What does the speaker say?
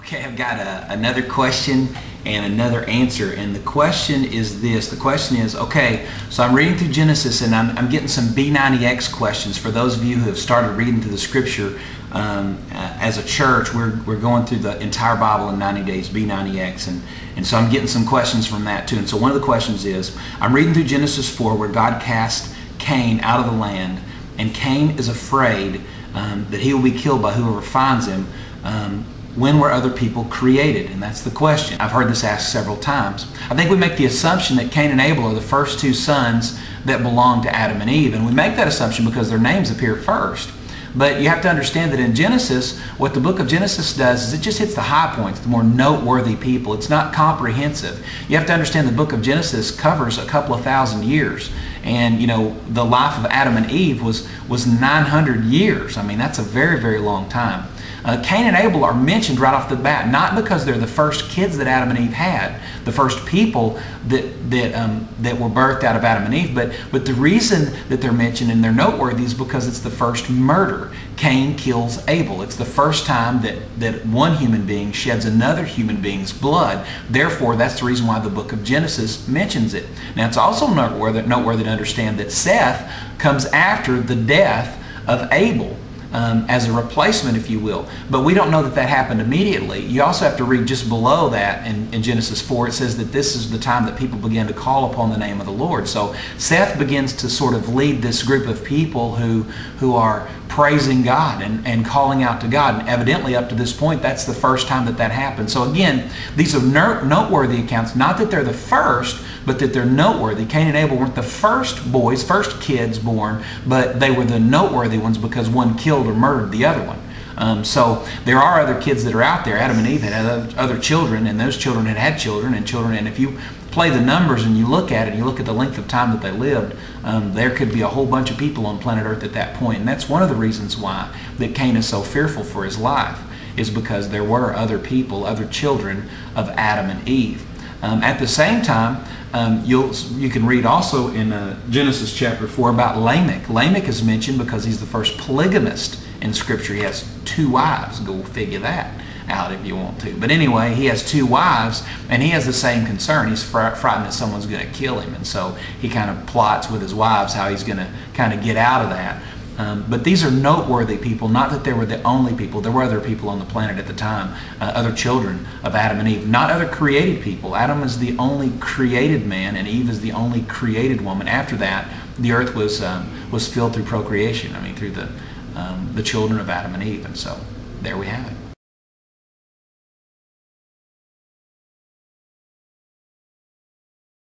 Okay, I've got another question and another answer, and the question is this. The question is, okay, so I'm reading through Genesis and I'm getting some B90X questions. For those of you who have started reading through the scripture as a church, we're going through the entire Bible in 90 days, B90X, and so I'm getting some questions from that too. And so one of the questions is, I'm reading through Genesis 4 where God cast Cain out of the land, and Cain is afraid that he will be killed by whoever finds him. When were other people created? And that's the question. I've heard this asked several times. I think we make the assumption that Cain and Abel are the first two sons that belong to Adam and Eve. And we make that assumption because their names appear first. But you have to understand that in Genesis, what the book of Genesis does is it just hits the high points, the more noteworthy people. It's not comprehensive. You have to understand the book of Genesis covers a couple of thousand years. And, you know, the life of Adam and Eve was 900 years. I mean, that's a very, very long time. Cain and Abel are mentioned right off the bat, not because they're the first kids that Adam and Eve had, the first people that were birthed out of Adam and Eve, but the reason that they're mentioned and they're noteworthy is because it's the first murder. Cain kills Abel. It's the first time that one human being sheds another human being's blood. Therefore, that's the reason why the book of Genesis mentions it. Now, it's also noteworthy to understand that Seth comes after the death of Abel. As a replacement, if you will. But we don't know that that happened immediately. You also have to read just below that in Genesis 4. It says that this is the time that people began to call upon the name of the Lord. So Seth begins to sort of lead this group of people who are praising God and calling out to God. And evidently up to this point, that's the first time that that happened. So again, these are noteworthy accounts. Not that they're the first, but that they're noteworthy. Cain and Abel weren't the first boys, first kids born, but they were the noteworthy ones because one killed or murdered the other one. So there are other kids that are out there. Adam and Eve had other children, and those children had children and children. And if you play the numbers and you look at it, you look at the length of time that they lived, there could be a whole bunch of people on planet Earth at that point. And that's one of the reasons why that Cain is so fearful for his life, is because there were other people, other children of Adam and Eve. At the same time, you can read also in Genesis chapter 4 about Lamech. Lamech is mentioned because he's the first polygamist in Scripture. He has 2 wives. Go figure that out if you want to. But anyway, he has 2 wives, and he has the same concern. He's frightened that someone's going to kill him, and so he kind of plots with his wives how he's going to kind of get out of that. But these are noteworthy people, not that they were the only people. There were other people on the planet at the time, other children of Adam and Eve, not other created people. Adam is the only created man, and Eve is the only created woman. After that, the earth was filled through procreation, I mean, through the children of Adam and Eve. And so there we have it.